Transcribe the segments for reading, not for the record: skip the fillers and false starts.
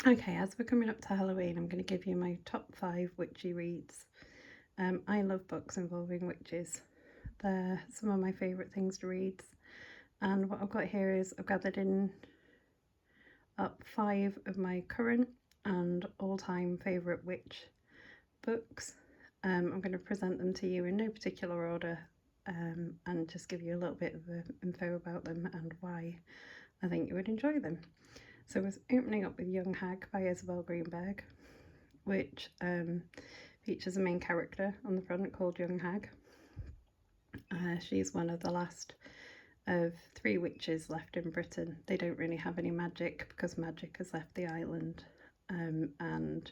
Okay, as we're coming up to Halloween, I'm going to give you my top 5 witchy reads. I love books involving witches. They're some of my favourite things to read. And what I've got here is I've gathered in up 5 of my current and all-time favourite witch books. I'm going to present them to you in no particular order and just give you a little bit of info about them and why I think you would enjoy them. So I was opening up with Young Hag by Isabel Greenberg, which features a main character on the front called Young Hag. She's one of the last of 3 witches left in Britain. They don't really have any magic because magic has left the island. And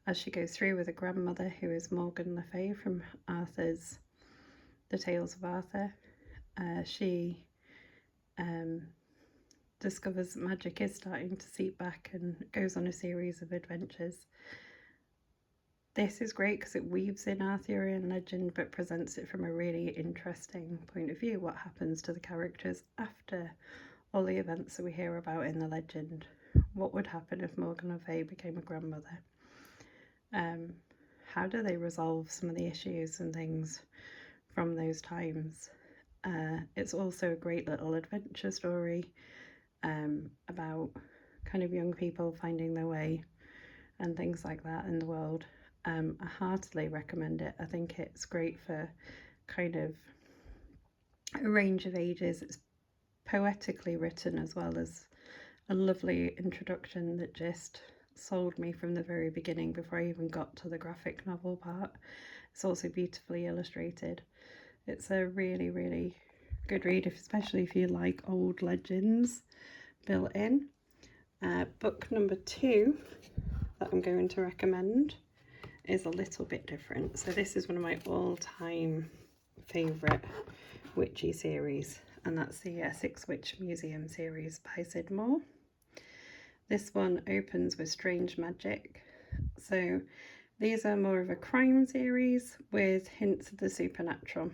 as she goes through with a grandmother who is Morgan Le Fay from Arthur's The Tales of Arthur, she discovers that magic is starting to seep back and goes on a series of adventures. This is great because it weaves in Arthurian legend but presents it from a really interesting point of view. What happens to the characters after all the events that we hear about in the legend? What would happen if Morgan Le Fay became a grandmother? How do they resolve some of the issues and things from those times? It's also a great little adventure story about kind of young people finding their way and things like that in the world. I heartily recommend it. I think it's great for kind of a range of ages. It's poetically written as well as a lovely introduction that just sold me from the very beginning before I even got to the graphic novel part. It's also beautifully illustrated. It's a really, really good read, especially if you like old legends built in. Book number 2 that I'm going to recommend is a little bit different. So this is one of my all-time favourite witchy series, and that's the Essex Witch Museum series by Sid Moore. This one opens with Strange Magic. So these are more of a crime series with hints of the supernatural.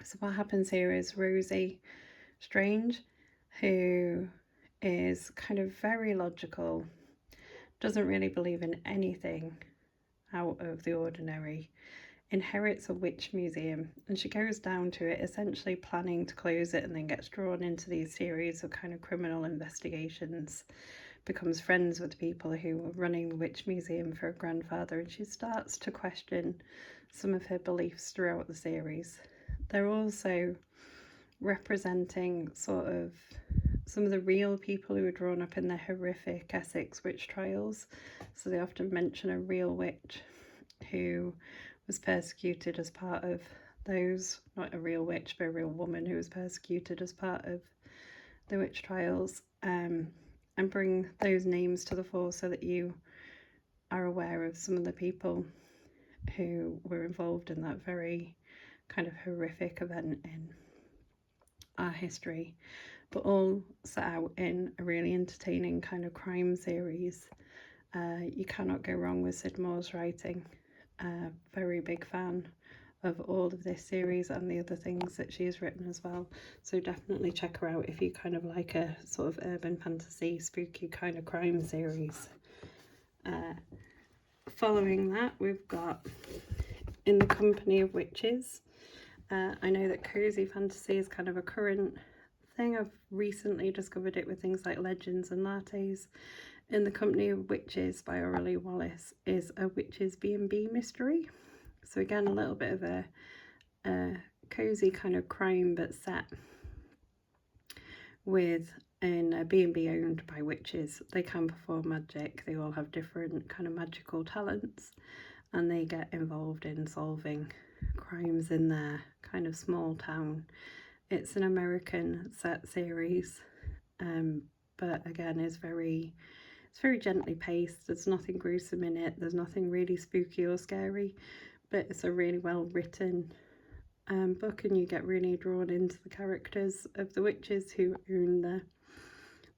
So what happens here is Rosie Strange, who is kind of very logical, doesn't really believe in anything out of the ordinary, inherits a witch museum, and she goes down to it essentially planning to close it and then gets drawn into these series of kind of criminal investigations, becomes friends with people who were running the witch museum for her grandfather, and she starts to question some of her beliefs throughout the series. They're also representing sort of some of the real people who were drawn up in the horrific Essex witch trials. So they often mention a real witch who was persecuted as part of those, not a real witch, but a real woman who was persecuted as part of the witch trials, and bring those names to the fore so that you are aware of some of the people who were involved in that very kind of horrific event in our history, but all set out in a really entertaining kind of crime series. You cannot go wrong with Sid Moore's writing. Very big fan of all of this series and the other things that she has written as well, so definitely check her out if you kind of like a sort of urban fantasy spooky kind of crime series. Following that, we've got In the Company of Witches. I know that cozy fantasy is kind of a current thing. I've recently discovered it with things like Legends and Lattes. In the Company of Witches by Aurelie Wallace is a witches B&B mystery. So again, a little bit of a cozy kind of crime, but set in a B&B owned by witches. They can perform magic. They all have different kind of magical talents, and they get involved in solving crimes in their kind of small town. It's an American set series, but again it's very gently paced. There's nothing gruesome in it, there's nothing really spooky or scary, but it's a really well written book, and you get really drawn into the characters of the witches who own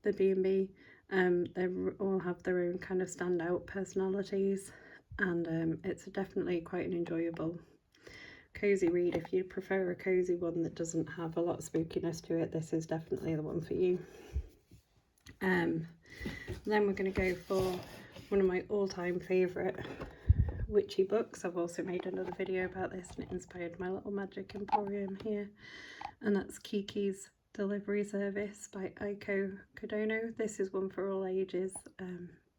the B&B. They all have their own kind of standout personalities, and it's definitely quite an enjoyable cozy read. If you prefer a cozy one that doesn't have a lot of spookiness to it, this is definitely the one for you. And then we're going to go for one of my all-time favourite witchy books. I've also made another video about this and it inspired my little magic emporium here. And that's Kiki's Delivery Service by Aiko Kodono. This is one for all ages.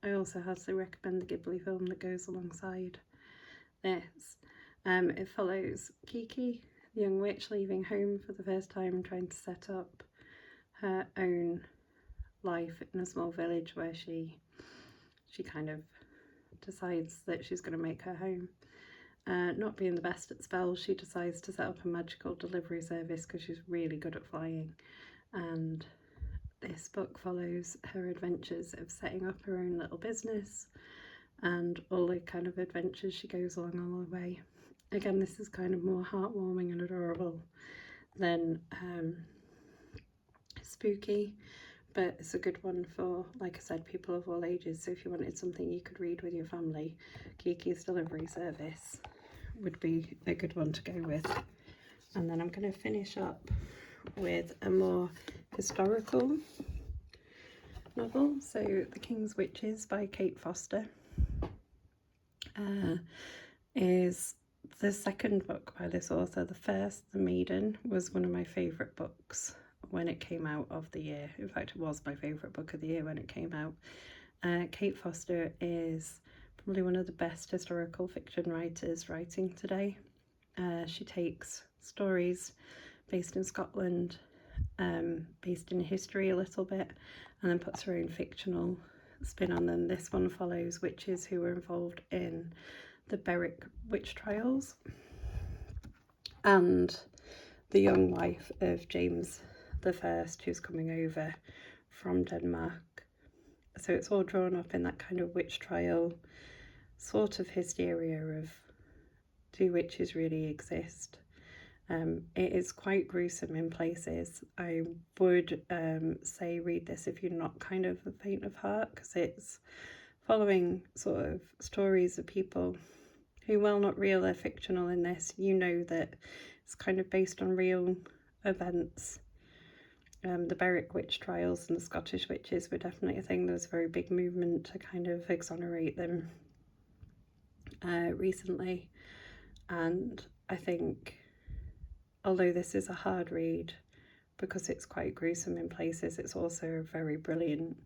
I also highly recommend the Ghibli film that goes alongside this. It follows Kiki, the young witch, leaving home for the first time, trying to set up her own life in a small village where she kind of decides that she's going to make her home. Not being the best at spells, she decides to set up a magical delivery service because she's really good at flying, and this book follows her adventures of setting up her own little business and all the kind of adventures she goes along the way. Again, this is kind of more heartwarming and adorable than spooky, but it's a good one for, like I said, people of all ages. So if you wanted something you could read with your family, Kiki's Delivery Service would be a good one to go with. And then I'm going to finish up with a more historical novel. So The King's Witches by Kate Foster is the second book by this author. The first, The Maiden, was one of my favourite books when it came out of the year. In fact, it was my favourite book of the year when it came out. Kate Foster is probably one of the best historical fiction writers writing today. She takes stories based in Scotland, based in history a little bit, and then puts her own fictional spin on them. This one follows witches who were involved in the Berwick witch trials and the young wife of James I, who's coming over from Denmark. So it's all drawn up in that kind of witch trial sort of hysteria of, do witches really exist? It is quite gruesome in places. I would say read this if you're not kind of faint of heart, because it's following sort of stories of people who, while not real, they're fictional in this. You know that it's kind of based on real events. The Berwick witch trials and the Scottish witches were definitely a thing. There was a very big movement to kind of exonerate them recently, and I think, although this is a hard read because it's quite gruesome in places, it's also a very brilliant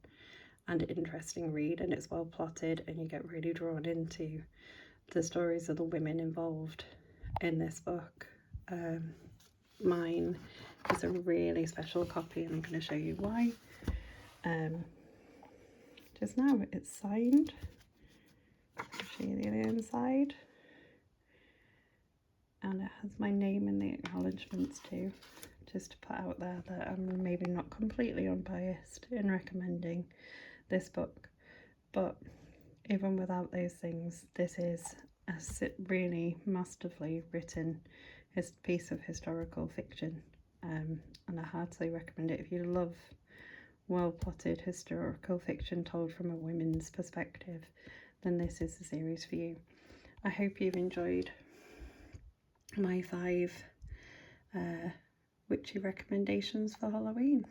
and interesting read, and it's well plotted and you get really drawn into the stories of the women involved in this book. Mine is a really special copy and I'm going to show you why. Just now it's signed. I'll show you the other inside. And it has my name in the acknowledgements too, just to put out there that I'm maybe not completely unbiased in recommending this book, but even without those things, this is a really masterfully written piece of historical fiction, and I heartily recommend it. If you love well-plotted historical fiction told from a women's perspective, then this is the series for you. I hope you've enjoyed my 5 witchy recommendations for Halloween.